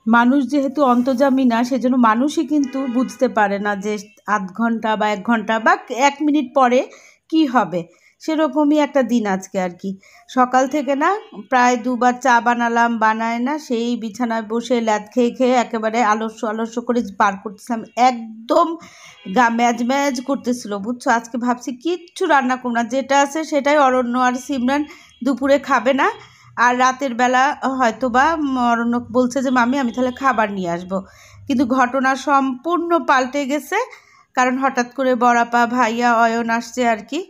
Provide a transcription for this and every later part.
মানুষ যেহেতু অন্তর্যামী না, সেজন্য মানুষই কিন্তু বুঝতে পারে না যে আধ ঘন্টা বা 1 ঘন্টা বা 1 মিনিট পরে কি হবে। সেরকমই একটা দিন আজকে আর কি। সকাল থেকে না প্রায় 2 বার চা বানালাম, বানায় না সেই বিছানায় বসে ল্যাদ খেয়ে খেয়ে একেবারে আলস্য করে পার করতেছিলাম। একদম গা ম্যাজ ম্যাজ করতেছিল, বুঝছো। আজকে ভাবছি কিচ্ছু রান্না করব না, যেটা আছে সেটাই অরণ্য আর সিমরান দুপুরে খাবে না। আর রাতের বেলা হয়তো বা অরণ্য বলছে যে মামি আমি তাহলে খাবার নিয়ে আসবো, কিন্তু ঘটনা সম্পূর্ণ পাল্টে গেছে। কারণ হঠাৎ করে বড়াপা ভাইয়া অয়ন আসছে আর কি।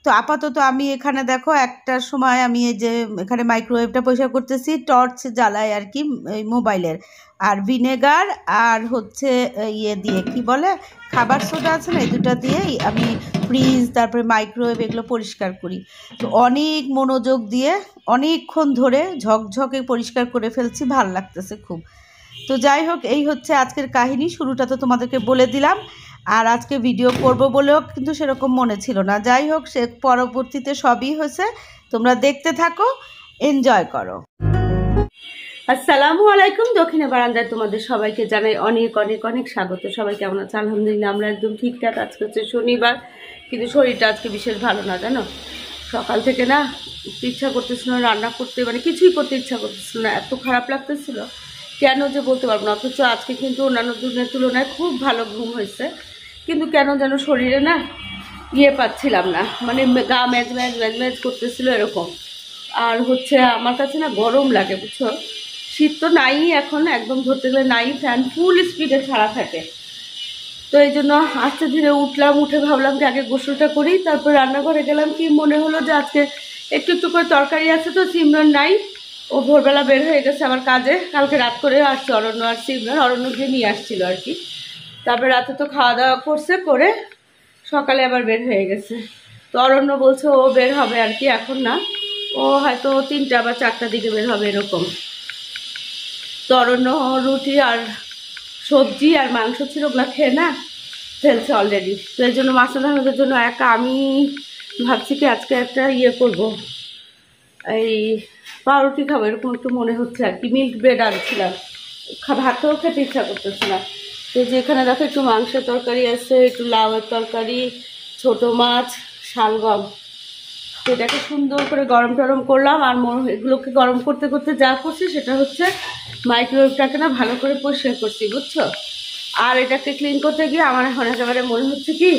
তো আপাতত আমি এখানে দেখো একটার সময় আমি এই যে এখানে মাইক্রোওয়েভটা পরিষ্কার করতেছি, টর্চ জ্বালাই আর কি এই মোবাইলের, আর ভিনেগার আর হচ্ছে ইয়ে দিয়ে কি বলে খাবার সোডা আছে না, এই দুটা দিয়েই আমি ফ্রিজ তারপরে মাইক্রোওয়েভ এগুলো পরিষ্কার করি। তো অনেক মনোযোগ দিয়ে অনেকক্ষণ ধরে ঝকঝকে পরিষ্কার করে ফেলছি, ভাল লাগতেছে খুব। তো যাই হোক, এই হচ্ছে আজকের কাহিনী। শুরুটা তো তোমাদেরকে বলে দিলাম, আর আজকে ভিডিও করব বলেও কিন্তু সেরকম মনে ছিল না। যাই হোক, সে পরবর্তীতে সবই হয়েছে, তোমরা দেখতে থাকো, এনজয় করো। আসসালামু আলাইকুম। দক্ষিণে বারান্দায় তোমাদের সবাইকে জানাই অনেক অনেক অনেক স্বাগত। সবাই কেমন আছে? আলহামদুলিল্লাহ আমরা একদম ঠিকঠাক। আজকে হচ্ছে শনিবার, কিন্তু শরীরটা আজকে বিশেষ ভালো না, জানো। সকাল থেকে না ইচ্ছা করতেছিল না রান্না করতে, মানে কিছুই করতে ইচ্ছা করতেছিল না, এত খারাপ লাগতেছিল কেন যে বলতে পারবো না। অথচ আজকে কিন্তু অন্যান্য দিনের তুলনায় খুব ভালো ঘুম হয়েছে, কিন্তু কেন যেন শরীরে না পাচ্ছিলাম না, মানে গা ম্যাজ ম্যাজ ম্যাজ ম্যাজ করতেছিল এরকম। আর হচ্ছে আমার কাছে না গরম লাগে, বুঝছো। শীত তো নাই এখন, একদম ধরতে গেলে নাই, ফ্যান ফুল স্পিডে ছাড়া থাকে। তো এই জন্য আস্তে ধীরে উঠলাম, উঠে ভাবলাম যে আগে গোসলটা করি, তারপর রান্নাঘরে গেলাম। কি মনে হলো যে আজকে একটু একটু করে তরকারি আছে, তো সিমরান নাই, ও ভোরবেলা বের হয়ে গেছে আমার কাজে। কালকে রাত করে আসছে অরণ্য আর সিমরান, অরণ্যকে নিয়ে আসছিল আর কি। তারপরে রাতে তো খাওয়া দাওয়া করছে, করে সকালে আবার বের হয়ে গেছে। তো অরণ্য বলছে ও বের হবে আর কি, এখন না, ও হয়তো 3টা বা 4টার দিকে বের হবে এরকম। তো অরণ্য রুটি আর সবজি আর মাংস ছিল, ওগুলো খেয়ে না ফেলছে অলরেডি। তো এই জন্য মাসালা আহমেদের জন্য একা আমি ভাবছি কি আজকে একটা করব, এই পাউরুটি খাবো এরকম একটু মনে হচ্ছে আর কি। মিল্ক ব্রেড আনছিলাম, ভাতও খেতে ইচ্ছা করতেছে না। তো যেখানে দেখো একটু মাংসের তরকারি আছে, একটু লাউয়ের তরকারি, ছোট মাছ, শালগম। তো এটাকে সুন্দর করে গরম টরম করলাম। আর এগুলোকে গরম করতে করতে যা করছি সেটা হচ্ছে মাইক্রোওয়েভটাকে না ভালো করে পরিষ্কার করছি, বুঝছো। আর এটাকে ক্লিন করতে গিয়ে আমার এখন একেবারে মনে হচ্ছে কি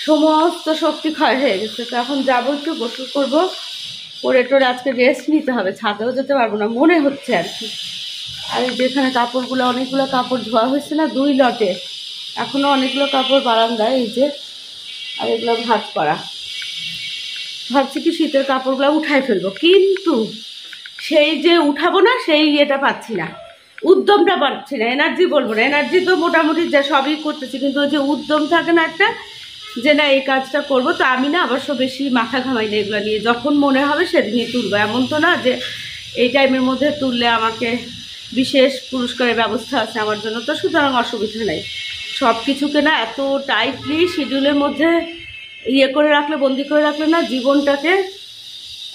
সমস্ত শক্তি ক্ষয় হয়ে গেছে। তো এখন যাবো, একটু গোসল করবো, করে টোরে আজকে রেস্ট নিতে হবে, ছাদেও যেতে পারবো না মনে হচ্ছে আর কি। আর যেখানে কাপড়গুলো, অনেকগুলো কাপড় ধোয়া হয়েছে না 2 লটে, এখনও অনেকগুলো কাপড় বারান্দায় এই যে। আর এগুলো ভাঁজ করা, ভাবছি কি শীতের কাপড়গুলো উঠাই ফেলবো, কিন্তু সেই যে উঠাবো না সেই পাচ্ছি না, উদ্যমটা পাচ্ছি না। এনার্জি বলবো না, এনার্জি তো মোটামুটি যা সবই করতেছি, কিন্তু ওই যে উদ্যম থাকে না একটা, যে না এই কাজটা করবো। তো আমি না অবশ্য বেশি মাথা ঘামাই না এগুলো নিয়ে, যখন মনে হবে সেদিনই তুলবো। এমন তো না যে এই টাইমের মধ্যে তুললে আমাকে বিশেষ পুরস্কারের ব্যবস্থা আছে আমার জন্য, তো সুতরাং অসুবিধা নেই। সব কিছুকে না এত টাইটলি শিডিউলের মধ্যে করে রাখলে, বন্দি করে রাখলে না জীবনটাকে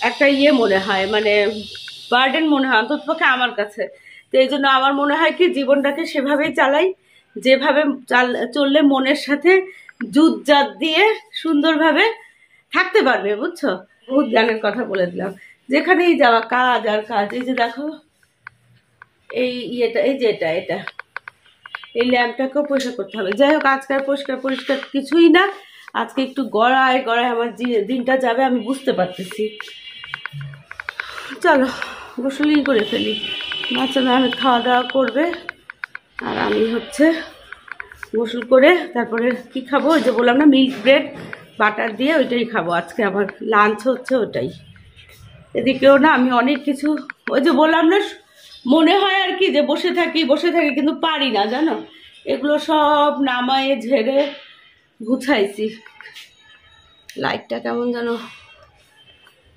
একটা মনে হয়, মানে বার্ডেন মনে হয়, অন্ততপক্ষে আমার কাছে। তো এই জন্য আমার মনে হয় কি জীবনটাকে সেভাবেই চালাই, যেভাবে চললে মনের সাথে যুদ্ধ দিয়ে সুন্দরভাবে থাকতে পারবে, বুঝছো। বহুত জ্ঞানের কথা বলে দিলাম। যেখানেই যাওয়া কাজ আর কাজ। এই যে দেখো এই এই যে এটা এই ল্যাম্পটাকেও পরিষ্কার করতে হবে। যাই হোক, আজকাল পরিষ্কার কিছুই না, আজকে একটু গড়ায় আমার দিনটা যাবে আমি বুঝতে পারতেছি। চলো গোসলই করে ফেলি। বাচ্চারা আমি খাওয়া দাওয়া করবে, আর আমি হচ্ছে গোসল করে তারপরে কি খাবো, ওই যে বললাম না মিল্ক ব্রেড বাটার দিয়ে, ওইটাই খাবো আজকে। আমার লাঞ্চ হচ্ছে ওটাই। এদিকেও না আমি অনেক কিছু, ওই যে বললাম না মনে হয় আর কি যে বসে থাকি, কিন্তু পারি না, জানো। এগুলো সব নামায়ে ঝেড়ে গুছাইছি। লাইটটা কেমন যেন,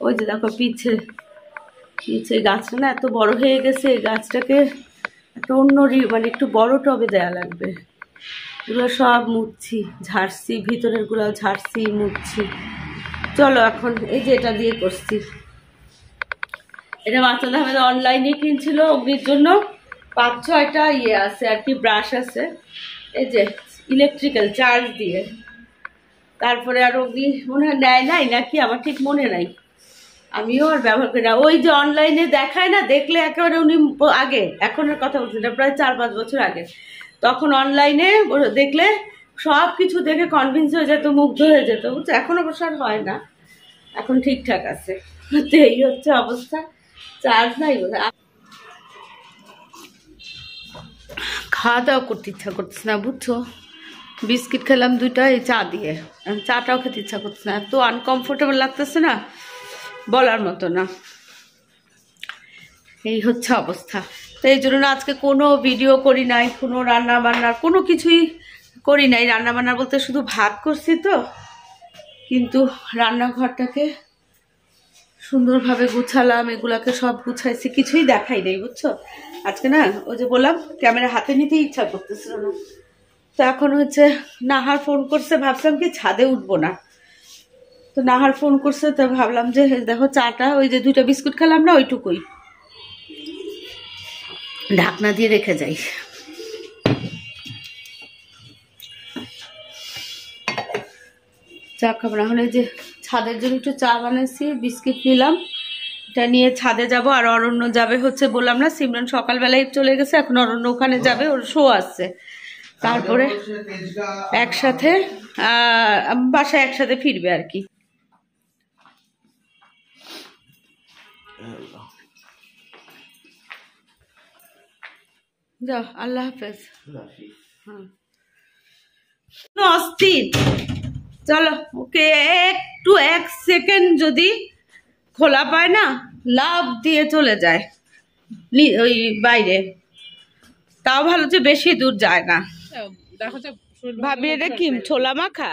ওই যে দেখো পিছে গাছটা না এত বড় হয়ে গেছে, এই গাছটাকে একটা অন্য মানে একটু বড় টবে দেয়া লাগবে। এগুলো সব মুছছি, ঝাড়ছি, ভিতরের গুলো ঝাড়ছি, মুছছি। চলো এখন এই যে এটা দিয়ে করছি, এটা বাচ্চাদের আমাদের অনলাইনে কিনছিল অগ্নির জন্য, 5-6টা ইয়ে আছে আর কি, ব্রাশ আছে, এই যে ইলেকট্রিক্যাল চার্জ দিয়ে। তারপরে আর অগ্নি মনে হয় নেয় নাই নাকি, আমার ঠিক মনে নাই, আমিও আর ব্যবহার করি না। ওই যে অনলাইনে দেখায় না, দেখলে একেবারে উনি আগে, এখনের কথা বলছি না, প্রায় 4-5 বছর আগে, তখন অনলাইনে দেখলে সব কিছু দেখে কনভিন্স হয়ে যেত, মুগ্ধ হয়ে যেত, বুঝছো। এখন অবশ্য আর হয় না, এখন ঠিকঠাক আছে। তো এই হচ্ছে অবস্থা, চার্জ নাই বোধ হয়। খাওয়া দাওয়া করতে ইচ্ছা করতেছে না, বুঝছো। বিস্কিট খেলাম 2টা এই চা দিয়ে, চাটাও খেতে ইচ্ছা করতেছে না, এত আনকমফোর্টেবল লাগতেছে না, বলার মতো না। এই হচ্ছে অবস্থা। তো এই জন্য আজকে কোনো ভিডিও করি নাই, কোনো রান্না বান্নার কোনো কিছুই করি নাই। রান্না বান্না বলতে শুধু ভাত করছি তো, কিন্তু রান্নাঘরটাকে সুন্দরভাবে গুছালাম, এগুলাকে সব গুছাইছি, কিছুই দেখাই নাই, বুঝছো। আজকে না ওই যে বললাম ক্যামেরা হাতে নিতেই ইচ্ছা করতেছিল না। তো এখন হচ্ছে নাহার ফোন করছে, ভাবছিলাম কি ছাদে উঠবো না, তো নাহার ফোন করছে, তো ভাবলাম যে দেখো চাটা, ওই যে 2টা বিস্কুট খেলাম না, ওইটুকুই ঢাকনা দিয়ে রেখে যাই। চা খাবো না, হলে যে ছাদের জন্য একটু চা বানাইছি, বিস্কিট নিলাম, এটা নিয়ে ছাদে যাব। আর অরণ্য যাবে হচ্ছে, বললাম না সিমরান সকালবেলায় চলে গেছে, এখন অরণ্য ওখানে যাবে, ওর শো আসছে, তারপরে একসাথে বাসায় একসাথে ফিরবে আর কি। যাও, আল্লাহ হাফেজ। হ্যাঁ অস্থির, চলো ওকে একটু 1 সেকেন্ড যদি খোলা পায় না, লাভ দিয়ে চলে যায় ওই বাইরে, তাও ভালো যে বেশি দূর যায় না। ভাবি এটা কি ছোলা মাখা?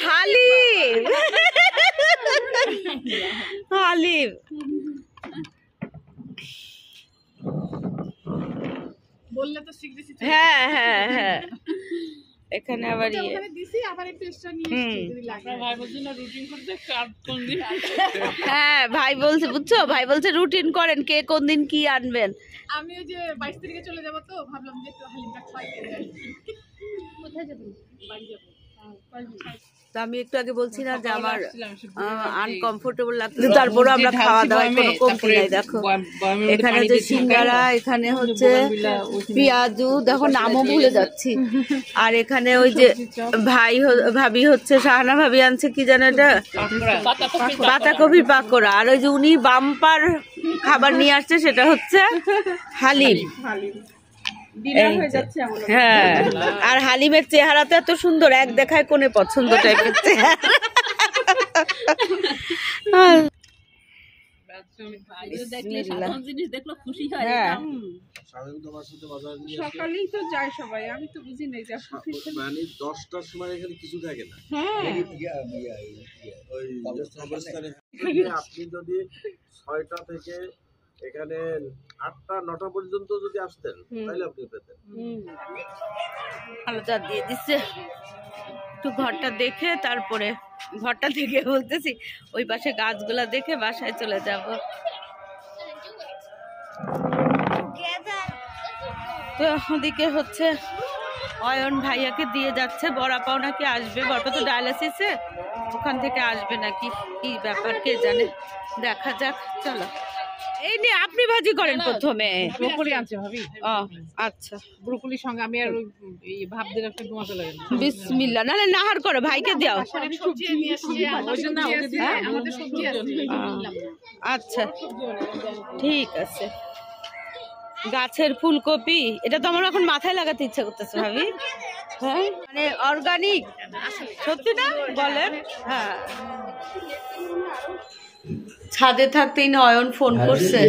হালিম, হালিম বললে তো শিখে দিছি। হ্যাঁ হ্যাঁ হ্যাঁ, এখানে আবার ওখানে দিছি, আবার একটু এক্সট্রা নিয়ে এসেছি যদি লাগে। ভাই বলছেন না রুটিন করতে, কাট কোন দিন। হ্যাঁ ভাই বলছে, বুঝছো, ভাই বলছে রুটিন করেন, কে কোন দিন কি আনবেন। আমি ওই যে 22 তারিখে চলে যাব, তো ভাবলাম যে একটু হালিমটা খাই। কোথায় যাবেন? বাড়ি যাব। তো আমি একটু আগে বলছি না যে আমার আনকমফোর্টেবল লাগছে, তারপরে আমরা খাওয়া দাওয়ায় কোনো কমতি নাই। দেখো এখানে যে সিঙ্গারা, এখানে হচ্ছে পেঁয়াজু, দেখো নামও ভুলে যাচ্ছি। আর এখানে ওই যে ভাবি হচ্ছে, শাহানা ভাবি আনছে কি জানো এটা, পাতাকপির পাকোড়া। আর ওই যে উনি বাম্পার খাবার নিয়ে আসছে, সেটা হচ্ছে হালিম। হ্যাঁ, আর হালিমের চেহারাটা এত সুন্দর, এক দেখায় কোনে পছন্দ টাইপের চেহারা। সকালেই তো যায় সবাই, আমি তো বুঝি নাই যে 10টার সময় এখানে কিছু থাকে না। আপনি যদি 6টা থেকে এখানে 8টা-9টা পর্যন্ত যদি আসতেন, তাহলে আপনি পেতেন। আলো চা দিয়ে দিচ্ছে, একটু ঘরটা দেখে তারপরে, ঘরটা দেখে বলতেছি, ওই পাশে গাছগুলা দেখে বাসায় চলে যাব। তো ওদিকে হচ্ছে অয়ন ভাইয়াকে দিয়ে যাচ্ছে, বড়াপাও নাকি আসবে, বড়পা তো ডায়ালিসিসে, ওখান থেকে আসবে নাকি, কি ব্যাপার কে জানে, দেখা যাক। চলো এই নিয়ে আপনি ভাজি করেন প্রথমে। ব্রোকলি আনছে ভাবি। আচ্ছা, ব্রোকলির সঙ্গে আমি আর এই ভাব দিলে একটা মজা লাগে। বিসমিল্লাহ, নালে নাহার করো, ভাইকে দাও। সবজি নিয়ে আসছে, আমাদের সবজি আছে। আচ্ছা ঠিক আছে। গাছের ফুলকপি, এটা তো আমার এখন মাথায় লাগাতে ইচ্ছা করতেছে ভাবি। হ্যাঁ মানে অর্গানিক, সত্যি না বলেন? হ্যাঁ, ছাদে থাকতেই না অয়ন ফোন করছে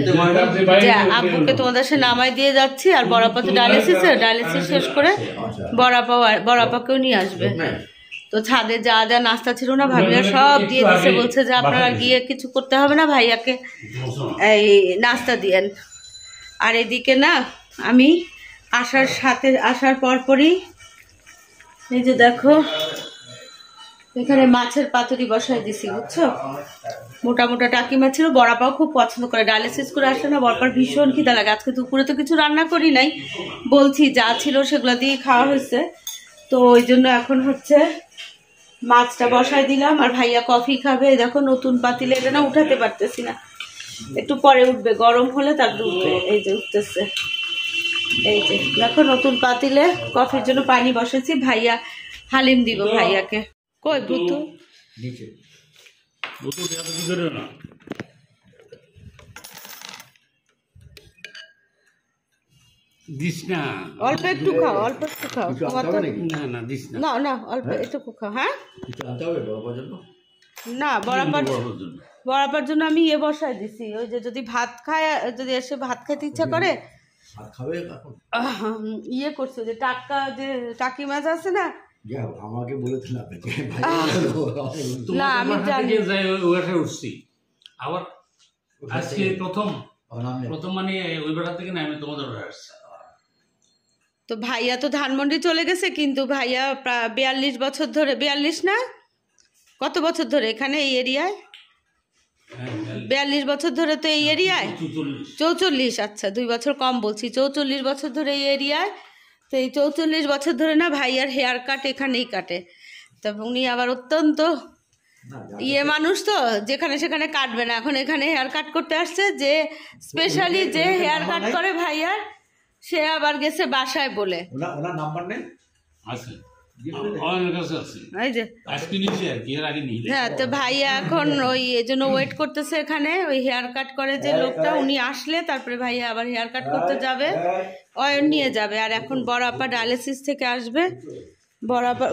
যে আব্বুকে তোমাদের সাথে নামাই দিয়ে যাচ্ছি, আর বড়াপা তো ডায়ালিসিস শেষ করে বড়াপাকেও নিয়ে আসবে। তো ছাদে যা যা নাস্তা ছিল না ভাবিরা সব দিয়ে দিচ্ছে, বলছে যে আপনারা গিয়ে কিছু করতে হবে না, ভাইয়াকে এই নাস্তা দিয়েন। আর এদিকে না আমি আসার পরপরই এই যে দেখো এখানে মাছের পাতুরি বসাই দিছি, বুঝছো? মোটা মোটা টাকি মাছ ছিল, বড়াপাও খুব পছন্দ করে। ডায়ালিসিস করে আসলে না বড়াপার ভীষণ খিদা লাগে। আজকে দুপুরে তো কিছু রান্না করি নাই, বলছি যা ছিল সেগুলো দিয়ে খাওয়া হয়েছে। তো ওই জন্য এখন হচ্ছে মাছটা বসাই দিলাম। আর ভাইয়া কফি খাবে। দেখো নতুন পাতিলে, এটা না উঠাতে পারতেছি না, একটু পরে উঠবে, গরম হলে তারপর উঠবে। এই যে উঠতেছে, এই যে দেখো নতুন পাতিলে কফির জন্য পানি বসেছি। ভাইয়া হালিম দিব ভাইয়াকে। কই ভূতু দিস না, অল্প একটু খাও, অল্প একটু খাও। না না দিস না, না না অল্প একটু খাও। হ্যাঁ না, বরাবর জন্য আমি বসাই দিছি। ওই যে যদি ভাত খায়, যদি এসে ভাত খেতে ইচ্ছা করে করছে, যে টাকি মাছ আছে না, আমাকে বলেছিলাম না আমি জানি। উঠছি আবার আজকে প্রথম মানে ওই বেলা থেকে না আমি তোমাদের আসছি। তো ভাইয়া তো ধানমন্ডি চলে গেছে, কিন্তু ভাইয়া 42 বছর ধরে, 42 না কত বছর ধরে এখানে এই এরিয়ায়, 42 বছর ধরে তো এই এরিয়ায়, 44, আচ্ছা 2 বছর কম বলছি, 44 বছর ধরে এই এরিয়ায়। তো এই 44 বছর ধরে না ভাইয়ার হেয়ার কাট এখানেই কাটে। তো উনি আবার অত্যন্ত মানুষ, তো যেখানে সেখানে কাটবে না, এখন এখানে হেয়ার কাট করতে আসছে। যে স্পেশালি যে হেয়ার কাট করে ভাইয়ার, সে আবার গেছে বাসায় বলে। ওনার নাম্বার নেই আছে, আমার কাছে আছে, এই যে আজকে নিয়েছি আর কি, এর আগে নিয়ে। হ্যাঁ, তো ভাইয়া এখন ওই এজন্য ওয়েট করতেছে এখানে। ওই হেয়ার কাট করে যে লোকটা, উনি আসলে তারপরে ভাইয়া আবার হেয়ার কাট করতে যাবে, অয়ন নিয়ে যাবে। আর এখন বড় আপা ডায়ালিসিস থেকে আসবে।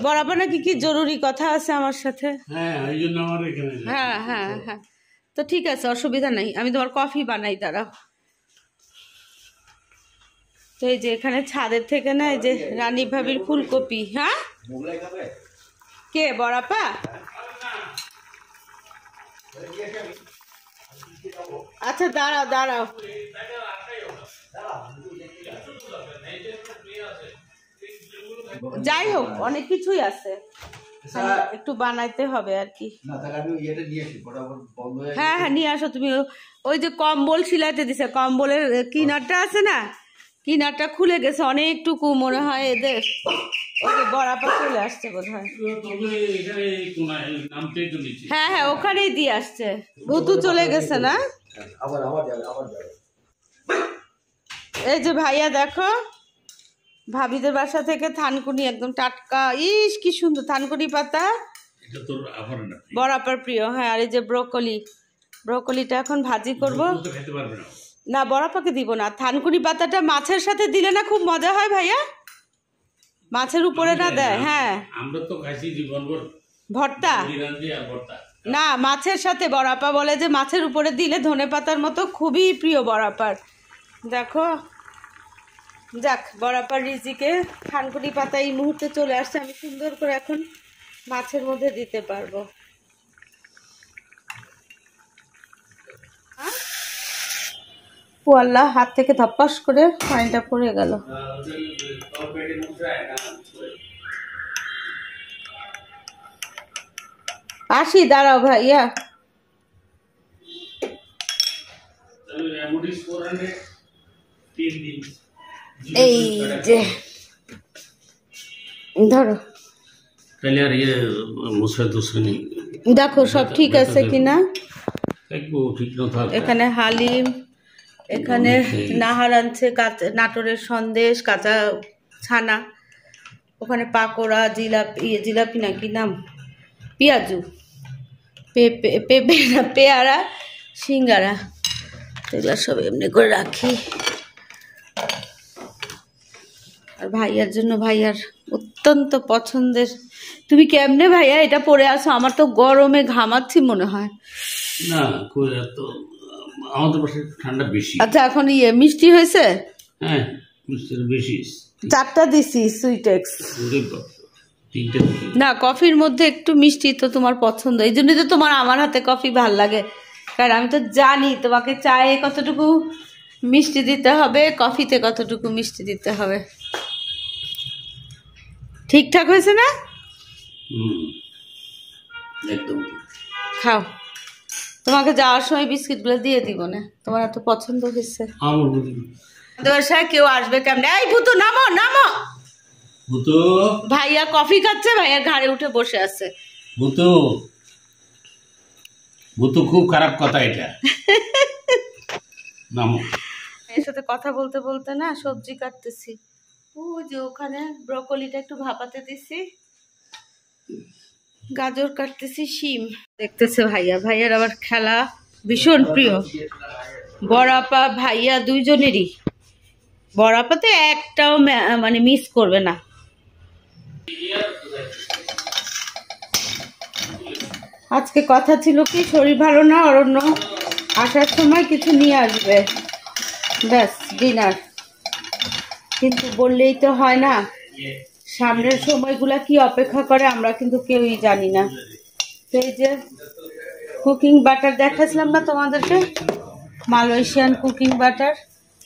বড় আপা নাকি কি জরুরি কথা আছে আমার সাথে। হ্যাঁ, এই জন্য আমার এখানে। হ্যাঁ হ্যাঁ হ্যাঁ, তো ঠিক আছে, অসুবিধা নাই, আমি তোমার কফি বানাই, দাঁড়াও। তো এই যে এখানে ছাদের থেকে না, এই যে রানী ভাবির ফুলকপি। হ্যাঁ, কে বড়াপা? আচ্ছা দাঁড়াও দাঁড়াও, যাই হোক অনেক কিছুই আছে, একটু বানাইতে হবে আর কি। হ্যাঁ হ্যাঁ নিয়ে আসো তুমি। ওই যে কম্বল সিলাইতে দিছে, কম্বলের কিনারটা আছে না, কিনারটা খুলে গেছে অনেকটুকু মনে হয় এদের। ওই যে বড়াপা চলে আসছে বোধ হয়। হ্যাঁ হ্যাঁ ওখানেই দিয়ে আসছে, ভূতু চলে গেছে না। এই যে ভাইয়া দেখো, ভাবিদের বাসা থেকে থানকুনি একদম টাটকা, ইস কি সুন্দর থানকুনি পাতা, বড়াপার প্রিয়। হ্যাঁ, আর এই যে ব্রোকলিটা এখন ভাজি করব না, বড়াপাকে দিব না। থানকুনি পাতাটা মাছের সাথে দিলে না খুব মজা হয় ভাইয়া, মাছের উপরে না দেয়। হ্যাঁ, আমরা তো খাইছি জীবনভর ভর্তা, না মাছের সাথে। বড়াপা বলে যে মাছের উপরে দিলে ধনেপাতার মতো, খুবই প্রিয় বড়াপার। দেখো, যাক বড়াপার রিজিকে থানকুনি পাতা এই মুহূর্তে চলে আসছে, আমি সুন্দর করে এখন মাছের মধ্যে দিতে পারবো। ও আল্লাহ, হাত থেকে ধপ্পাস করে পানিটা পড়ে গেল। আসি, দাঁড়াও ভাইয়া। এই যে ধরো, দেখো সব ঠিক আছে কিনা। এখানে হালিম, এখানে নাহার আনছে, নাটোরের সন্দেশ, কাঁচা ছানা, ওখানে পাকোড়া, জিলাপি নাকি নাম, পেঁয়াজু, পেঁপে না পেয়ারা, সিঙ্গারা, এগুলো সব এমনি করে রাখি। আর ভাইয়ার জন্য, ভাইয়ার অত্যন্ত পছন্দের। তুমি কেমনে ভাইয়া এটা পরে আসো? আমার তো গরমে ঘামাচ্ছি মনে হয়। না, আমাদের পাশে ঠান্ডা বেশি। আচ্ছা, এখন মিষ্টি হয়েছে? হ্যাঁ, মিষ্টি বেশি। 4টা দিছি সুইটেক্স। না, কফির মধ্যে একটু মিষ্টি তো তোমার পছন্দ, এই জন্যই তো তোমার আমার হাতে কফি ভাল লাগে। কারণ আমি তো জানি তোমাকে চায়ে কতটুকু মিষ্টি দিতে হবে, কফিতে কতটুকু মিষ্টি দিতে হবে। ঠিকঠাক হয়েছে না? একদম খাও, তোমাকে যাওয়ার সময় বিস্কিটগুলো দিয়ে দিব না, তোমার এত পছন্দ হয়েছে। আমার বুঝি বাসায় কেউ আসবে কেমনে? এই ভূতু নামো নামো। ভূতু ভাইয়া কফি খাচ্ছে, ভাইয়া ঘাড়ে উঠে বসে আছে। ভূতু ভূতু খুব খারাপ কথা এটা। নামো। এর সাথে কথা বলতে বলতে না সবজি কাটতেছি। ওই যে ওখানে ব্রকলিটা একটু ভাপাতে দিছি, গাজর কাটতেছি, শিম দেখতেছে ভাইয়া। ভাইয়ার আবার খেলা ভীষণ প্রিয়। বড় আপা ভাইয়া দুইজনেরই। বড় আপা তো একটাও মানে মিস করবে না। আজকে কথা ছিল কি, শরীর ভালো না, অরণ্য আসার সময় কিছু নিয়ে আসবে, ব্যাস ডিনার। কিন্তু বললেই তো হয় না, সামনের সময়গুলা কি অপেক্ষা করে আমরা কিন্তু কেউই জানি না। সেই যে কুকিং বাটার দেখাচ্ছিলাম না তোমাদেরকে, মালয়েশিয়ান কুকিং বাটার,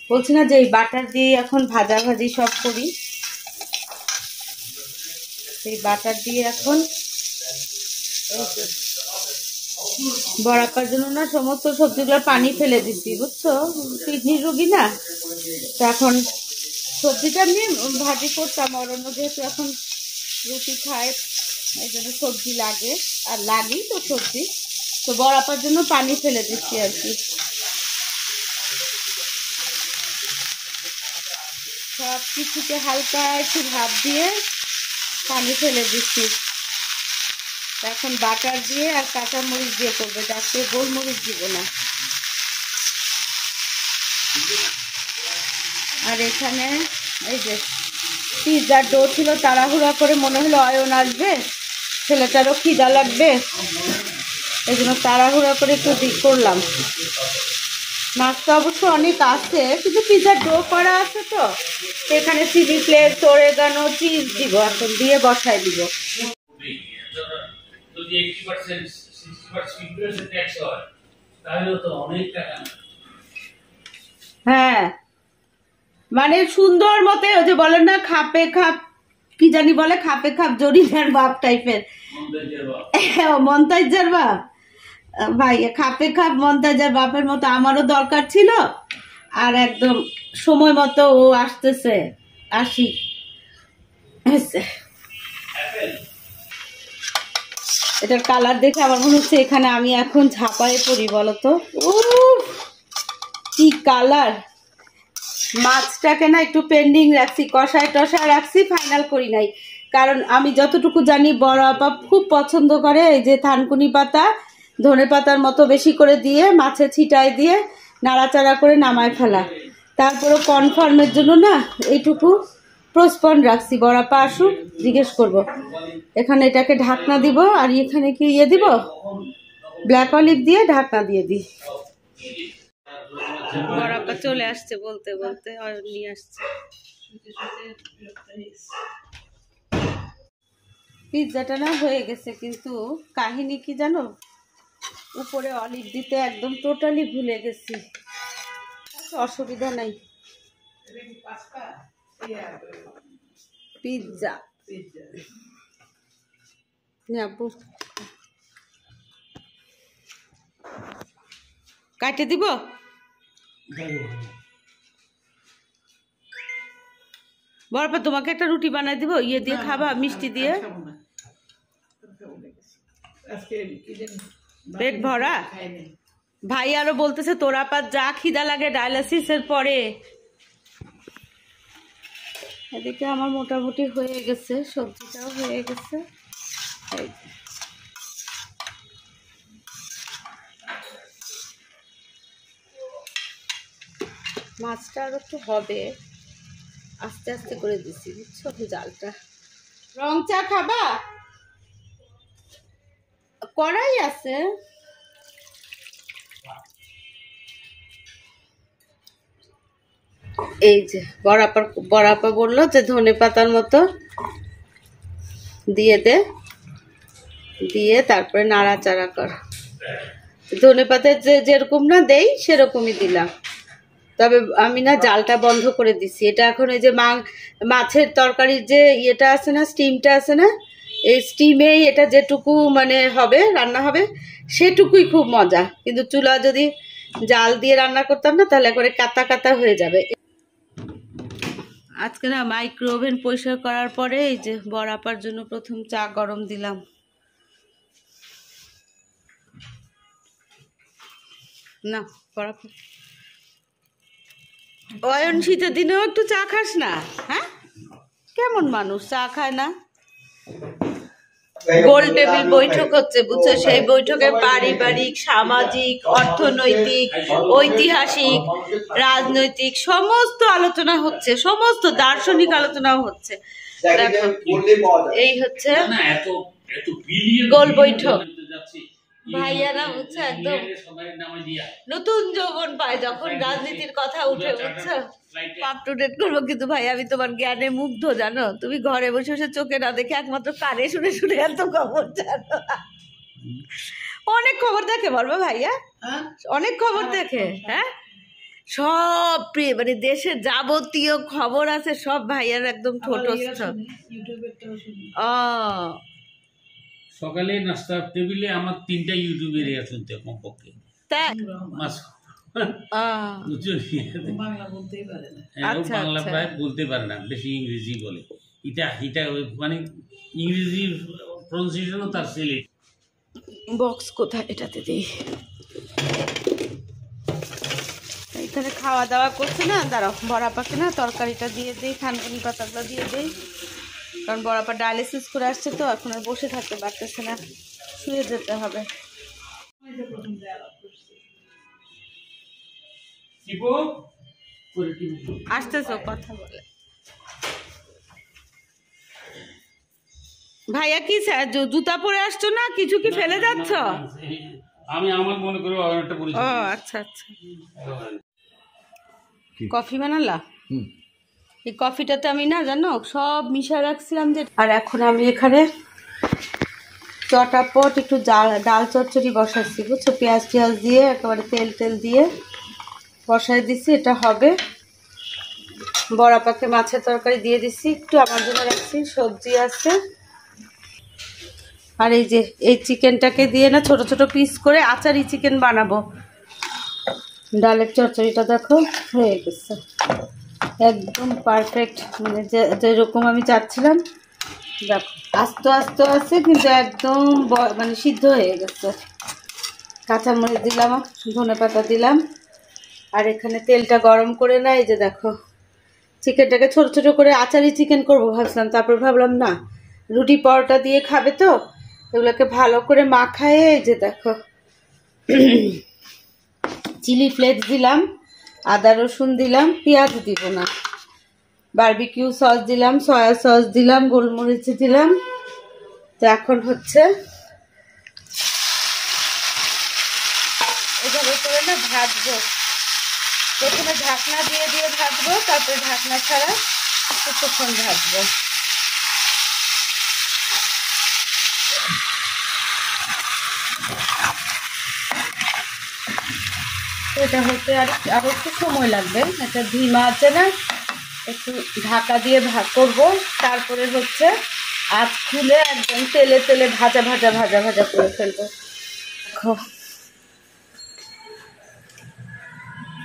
বলছি না যে এই বাটার দিয়ে এখন ভাজাভাজি সব করি। সেই বাটার দিয়ে এখন বড়াপার জন্য না সমস্ত সবজিগুলো পানি ফেলে দিচ্ছি, বুঝছো, কিডনির রোগী না। তো এখন সবজিটা আমি ভাজি করতাম, অরণ্য যেহেতু এখন রুটি খায় এই জন্য সবজি লাগে, আর লাগেই তো সবজি, তো বড়াপার জন্য পানি ফেলে দিচ্ছি আর কি। সব কিছুকে হালকা একটু ভাপ দিয়ে পানি ফেলে দিচ্ছি। এখন বাটার দিয়ে আর কাঁচা মরিচ দিয়ে করবো, যাতে গোলমরিচ দিব না। আর এখানে এই যে পিৎজার ডো ছিল, তাড়াহুড়া করে মনে হলো অয়ন আসবে, ছেলেটারও খিদা লাগবে, এই জন্য তাড়াহুড়া করে একটু করলাম। মাছটা অবশ্য অনেক আছে, কিন্তু পিৎজার ডো করা আছে তো এখানে চিলি ফ্লেক্স, অরেগানো, চিজ দিব, এখন দিয়ে বসাই দিব। যদি 80% 60% ট্যাক্স হয় তাহলে তো অনেক টাকা। হ্যাঁ, মানে সুন্দর মতে ওই যে বলেন না, খাপে খাপ কি জানি বলে, খাপে খাপ জরিনার বাপ টাইপের, মন্তাইজার বাপ। ভাই খাপে খাপ মন্তাইজার বাপের মতো আমারও দরকার ছিল, আর একদম সময় মতো ও আসতেছে, আসি। এটার কালার দেখে আমার মনে হচ্ছে এখানে আমি এখন ঝাঁপায়ে পড়ি, বলতো কি কালার। মাছটাকে না একটু পেন্ডিং রাখছি, কষায় টষায় রাখছি, ফাইনাল করি নাই। কারণ আমি যতটুকু জানি বড় আপা খুব পছন্দ করে এই যে থানকুনি পাতা, ধনে পাতার মতো বেশি করে দিয়ে মাছে ছিটায় দিয়ে নাড়াচাড়া করে নামায় ফেলা। তারপরে কনফার্মের জন্য না এইটুকু পোস্টপন রাখছি, বড় আপা আসুক জিজ্ঞেস করব। এখানে এটাকে ঢাকনা দিব, আর এখানে কি ইয়ে দিব, ব্ল্যাক অলিভ দিয়ে ঢাকনা দিয়ে দিই। বড় আপা চলে আসছে বলতে বলতে, নিয়ে আসছে। পিৎজাটা না হয়ে গেছে, কিন্তু কাহিনী কি জানো, উপরে অলিভ দিতে একদম টোটালি ভুলে গেছি। অসুবিধা নাই, পিৎজা আপু কাটে দিব। বরপা তোমাকে একটা রুটি বানাই দিব, ইয়ে দিয়ে খাবা, মিষ্টি দিয়ে, পেট ভরা। ভাই আরো বলতেছে তোরা পা যা খিদা লাগে ডায়ালিসিসের পরে। এদিকে আমার মোটামুটি হয়ে গেছে, সবজিটাও হয়ে গেছে। মাছটা আর একটু হবে, আস্তে আস্তে করে দিছি, বুঝছো জালটা। রং চা খাবা? কড়াই আছে, এই যে বড়াপা বললো যে ধনে পাতার মতো দিয়ে দে, দিয়ে তারপরে নাড়াচাড়া কর। ধনে পাতা যেরকম না দেই সেরকমই দিলাম, তবে আমি না জালটা বন্ধ করে দিছি। এটা এখন এই যে মাছের তরকারির যে ইয়েটা আছে না, স্টিমটা আছে না, এই স্টিমেই এটা যেটুকু মানে হবে রান্না হবে সেটুকুই খুব মজা, কিন্তু চুলা যদি জাল দিয়ে রান্না করতাম না তাহলে করে কাতা কাতা হয়ে যাবে। আজকে না মাইক্রো ওভেন পরিষ্কার করার পরে এই যে বড় আপার জন্য প্রথম চা গরম দিলাম। না বড় অয়ন শীতের দিনেও একটু চা খাস না? হ্যাঁ, কেমন মানুষ চা খায় না? গোল টেবিল বৈঠক হচ্ছে বুঝছো, সেই বৈঠকে পারিবারিক, সামাজিক, অর্থনৈতিক, ঐতিহাসিক, রাজনৈতিক সমস্ত আলোচনা হচ্ছে, সমস্ত দার্শনিক আলোচনাও হচ্ছে। দেখো এই হচ্ছে গোল বৈঠক। ভাইয়ারা বুঝছো একদম নতুন যৌবন পায় যখন রাজনীতির কথা উঠে, বুঝছো? আপ টু ডেট করবো, কিন্তু ভাই আমি তোমার জ্ঞানে মুগ্ধ, জানো? তুমি ঘরে বসে বসে চোখে না দেখে একমাত্র কানে শুনে শুনে এত খবর জানো। অনেক খবর দেখে বলবো ভাইয়া, অনেক খবর দেখে। হ্যাঁ, সব মানে দেশের যাবতীয় খবর আছে সব ভাইয়ার একদম ঠোঁটস্থ। সকালে নাস্তার টেবিলে আমার 3টা ইউটিউবের শুনতে কমপক্ষে। তাই বাংলা প্রায় বলতে পারে না, বেশি ইংরেজি বলে। এটা মানে ইংরেজি প্রনাউন্সিয়েশনও তার ছেলে। বক্স কোথায়? এটাতে দিই। এখানে খাওয়া দাওয়া করছে না, দাঁড়াও বড়াপাকে না তরকারিটা দিয়ে দিই, থানকুনি পাতাগুলো দিয়ে দিই, কারণ বড়াপা ডায়ালিসিস করে আসছে তো এখন আর বসে থাকতে পারতেছে না, শুয়ে যেতে হবে। আসতেছো কথা বলে ভাইয়া? কি জুতা পরে আসছো না? কিছু কি ফেলে যাচ্ছ? আমি আমার মনে করি একটা পরিচিত। ও আচ্ছা আচ্ছা। কফি বানালা? এই কফিটাতে আমি না জানো সব মিশা রাখছিলাম যে। আর এখন আমি এখানে চটাপট একটু ডাল চচ্চড়ি বসাচ্ছি, বুঝছো? পেঁয়াজ টিয়াজ দিয়ে একেবারে তেল টেল দিয়ে বসাই দিছি, এটা হবে। বড়া পাকে মাছের তরকারি দিয়ে দিছি, একটু আমার জন্য রাখছি, সবজি আছে। আর এই যে এই চিকেনটাকে দিয়ে না ছোট ছোট পিস করে আচারি চিকেন বানাবো। ডালের চচ্চড়িটা দেখো হয়ে গেছে, একদম পারফেক্ট, মানে যেরকম আমি চাচ্ছিলাম। দেখো আস্তে আস্তে আছে কিন্তু একদম মানে সিদ্ধ হয়ে গেছে। কাঁচামরিচ দিলাম, ধনেপাতা দিলাম, আর এখানে তেলটা গরম করে না এই যে দেখো চিকেনটাকে ছোট ছোট করে আচারি চিকেন করবো ভাবছিলাম, তারপর ভাবলাম না রুটি পরোটা দিয়ে খাবে তো, এগুলোকে ভালো করে মাখায়ে এই যে দেখো চিলি ফ্লেক্স দিলাম, আদা রসুন দিলাম, পেঁয়াজ দিব না, বারবিকিউ সস দিলাম, সয়া সস দিলাম, গোলমরিচ দিলাম। তো এখন হচ্ছে এভাবে করে না ভাজবো, প্রথমে ঢাকনা দিয়ে দিয়ে ভাজবো, তারপরে ঢাকনা ছাড়া কিছুক্ষণ ভাজবো। এটা হতে আরো একটু সময় লাগবে, একটা ধিমা আছে না, একটু ঢাকা দিয়ে ভাগ করবো, তারপরে হচ্ছে আঁচ খুলে একদম তেলে তেলে ভাজা ভাজা ভাজা ভাজা করে ফেলবো।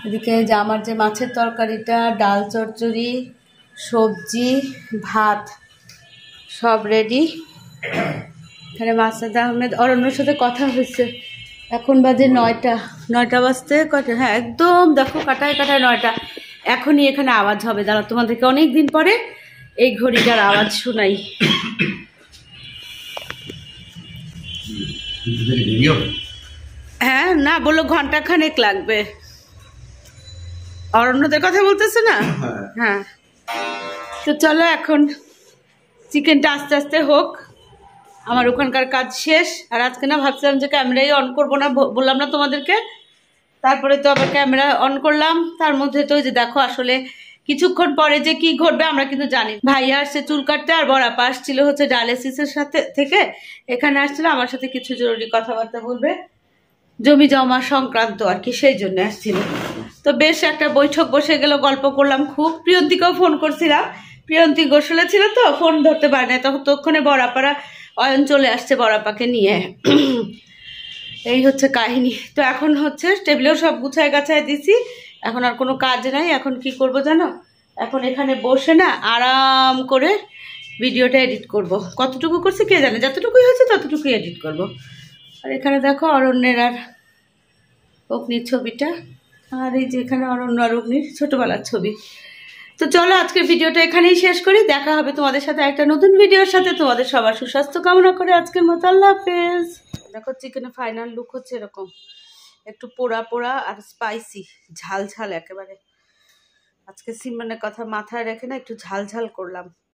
এদিকে যে আমার যে মাছের তরকারিটা, ডাল চচ্চড়ি, সবজি, ভাত সব রেডি। এখানে মাসুদ আহমেদ অরণ্যর সাথে কথা হয়েছে, এখন বাজে 9টা বাজতে কটা, হ্যাঁ একদম দেখো কাটায় কাটায় 9টা। এখনই এখানে আওয়াজ হবে, দাঁড়া তোমাদেরকে অনেক দিন পরে এই ঘড়িটার আওয়াজ শোনাই। হ্যাঁ না বললো ঘন্টা খানেক লাগবে। অরণ্যদের কথা বলতেছে না? হ্যাঁ তো চলো এখন চিকেনটা আস্তে আস্তে হোক, আমার ওখানকার কাজ শেষ। আর আজকে না ভাবছিলাম যে ক্যামেরাই অন করবো না, বললাম না তোমাদেরকে, তারপরে তো আবার ক্যামেরা অন করলাম। তার মধ্যে তো যে দেখো আসলে কিছুক্ষণ পরে যে কি ঘটবে আমরা কিন্তু জানি। ভাইয়া আসছে চুল কাটতে, আর বড়াপা আসছিল হচ্ছে ডায়ালিসিসের সাথে থেকে এখানে আসছিল আমার সাথে কিছু জরুরি কথাবার্তা বলবে, জমি জমা সংক্রান্ত আর কি, সেই জন্য আসছিল। তো বেশ একটা বৈঠক বসে গেল, গল্প করলাম খুব। প্রিয়ন্তীকেও ফোন করছিলাম, প্রিয়ন্তী গোসলে ছিল তো ফোন ধরতে পারে না, তখন তক্ষণে বড়াপাড়া অয়ন চলে আসছে বড়াপাকে নিয়ে। এই হচ্ছে কাহিনী। তো এখন হচ্ছে টেবিলেও সব গুছায় গাছায় দিছি, এখন আর কোনো কাজ নাই। এখন কি করব জানো, এখন এখানে বসে না আরাম করে ভিডিওটা এডিট করব। কতটুকু করছি কে জানে, যতটুকুই হয়েছে ততটুকুই এডিট করব। আর এখানে দেখো অরণ্যের আর অগ্নির ছবিটা, আর এই যে এখানে অরণ্য আর অগ্নির ছোটবেলার ছবি। তো চলো আজকের ভিডিওটা এখানেই শেষ করি, দেখা হবে তোমাদের সাথে একটা নতুন ভিডিওর সাথে। তোমাদের সবার সুস্বাস্থ্য কামনা করে আজকের মতো আল্লাহ হাফেজ। দেখো চিকেনের ফাইনাল লুক হচ্ছে এরকম, একটু পোড়া পোড়া আর স্পাইসি, ঝাল ঝাল একেবারে। আজকে সিমরানের কথা মাথায় রেখে না একটু ঝাল ঝাল করলাম।